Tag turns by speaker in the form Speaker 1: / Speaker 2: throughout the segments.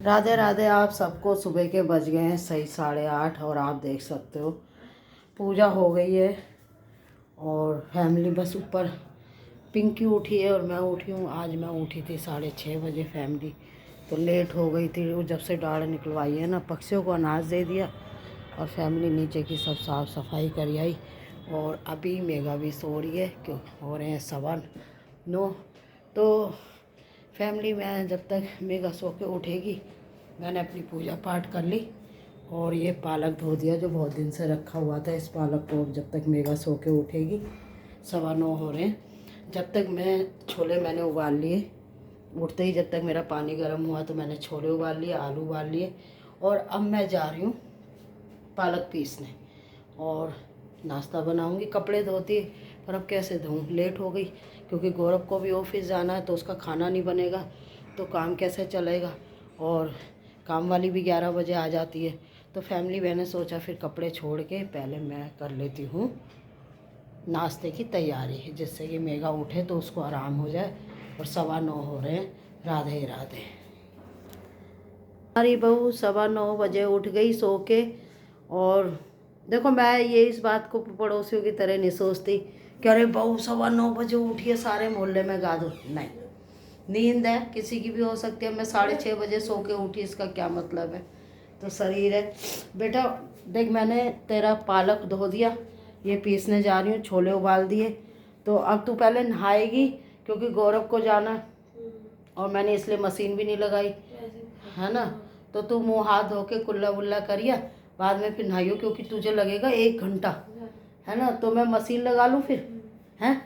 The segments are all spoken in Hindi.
Speaker 1: राधे राधे। आप सबको सुबह के बज गए हैं सही 8:30 और आप देख सकते हो पूजा हो गई है और फैमिली बस ऊपर पिंकी उठी है और मैं उठी हूँ। आज मैं उठी थी 6:30 बजे। फैमिली तो लेट हो गई थी। वो जब से डाढ़ निकलवाई है ना, पक्षियों को अनाज दे दिया और फैमिली नीचे की सब साफ़ सफाई कर आई। और अभी मेगा भी सो रही है, क्यों हो रहे हैं 9:15। तो फैमिली में जब तक मेगा सो के उठेगी मैंने अपनी पूजा पाठ कर ली और ये पालक धो दिया जो बहुत दिन से रखा हुआ था। इस पालक को जब तक मेगा सो के उठेगी 9:15 हो रहे हैं। जब तक मैं छोले मैंने उबाल लिए, उठते ही जब तक मेरा पानी गर्म हुआ तो मैंने छोले उबाल लिए, आलू उबाल लिए और अब मैं जा रही हूँ पालक पीसने और नाश्ता बनाऊँगी। कपड़े धोती पर अब कैसे धोऊँ, लेट हो गई क्योंकि गौरव को भी ऑफिस जाना है तो उसका खाना नहीं बनेगा तो काम कैसे चलेगा। और काम वाली भी 11 बजे आ जाती है। तो फैमिली मैंने सोचा फिर कपड़े छोड़ के पहले मैं कर लेती हूँ नाश्ते की तैयारी, जिससे कि मेगा उठे तो उसको आराम हो जाए। और 9:15 हो रहे हैं। राधे राधे। हमारी बहू 9:15 बजे उठ गई सो के। और देखो मैं ये इस बात को पड़ोसियों की तरह नहीं सोचती कि अरे बहू 9:15 बजे उठी है सारे मोहल्ले में गा दो। नहीं, नींद है किसी की भी हो सकती है। मैं 6:30 बजे सो के उठी, इसका क्या मतलब है। तो शरीर है। बेटा देख, मैंने तेरा पालक धो दिया, ये पीसने जा रही हूँ, छोले उबाल दिए। तो अब तू पहले नहाएगी क्योंकि गौरव को जाना और मैंने इसलिए मशीन भी नहीं लगाई है ना। तो तू मुँह हाथ धो के कुल्ला वुल्ला करिए, बाद में फिर नहाइयो क्योंकि तुझे लगेगा 1 घंटा है ना। तो मैं मशीन लगा लूँ फिर हैं।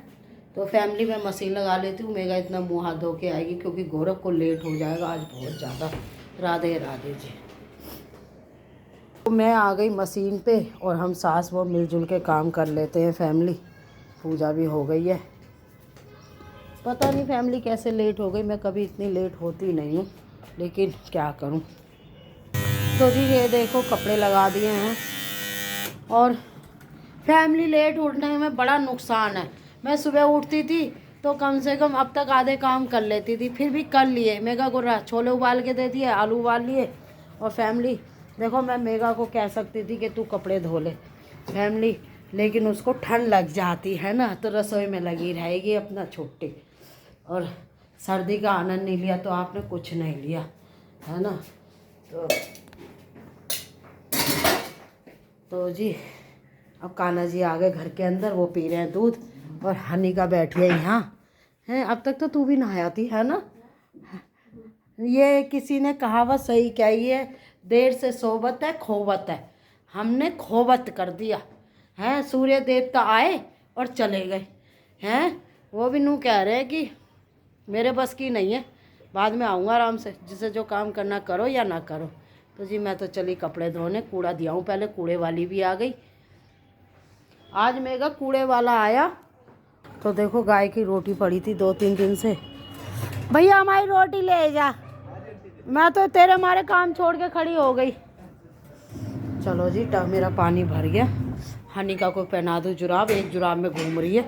Speaker 1: तो फैमिली में मशीन लगा लेती हूँ। मेगा इतना मुँह हाथ धो के आएगी क्योंकि गौरव को लेट हो जाएगा आज बहुत ज़्यादा। राधे राधे जी। तो मैं आ गई मशीन पे और हम सास वो मिलजुल के काम कर लेते हैं। फैमिली पूजा भी हो गई है। पता नहीं फैमिली कैसे लेट हो गई, मैं कभी इतनी लेट होती नहीं हूँ लेकिन क्या करूँ। तो जी ये देखो कपड़े लगा दिए हैं और फैमिली लेट उठने में बड़ा नुकसान है। मैं सुबह उठती थी तो कम से कम अब तक आधे काम कर लेती थी, फिर भी कर लिए। मेगा को छोले उबाल के दे दिए, आलू उबाल लिए। और फैमिली देखो मैं मेगा को कह सकती थी कि तू कपड़े धो ले फैमिली, लेकिन उसको ठंड लग जाती है ना तो रसोई में लगी रहेगी अपना छुट्टी। और सर्दी का आनंद नहीं लिया तो आपने कुछ नहीं लिया है ना। तो जी अब कान्हा जी आ गए घर के अंदर, वो पी रहे हैं दूध और हनी का बैठी है यहाँ हैं। अब तक तो तू भी नहाया थी है ना। ये किसी ने कहावत सही कही है, देर से सोबत है खोबत है। हमने खोबत कर दिया हैं। सूर्य देवता आए और चले गए हैं। वो भी नू कह रहे हैं कि मेरे बस की नहीं है, बाद में आऊँगा आराम से, जिसे जो काम करना करो या ना करो। तो जी मैं तो चली कपड़े धोने, कूड़ा दिया हूँ पहले, कूड़े वाली भी आ गई। आज मेगा कूड़े वाला आया तो देखो गाय की रोटी पड़ी थी 2-3 दिन से। भैया हमारी रोटी ले जा, मैं तो तेरे मारे काम छोड़ के खड़ी हो गई। चलो जी मेरा पानी भर गया। हनिका को पहना दो जुराब, एक जुराब में घूम रही है।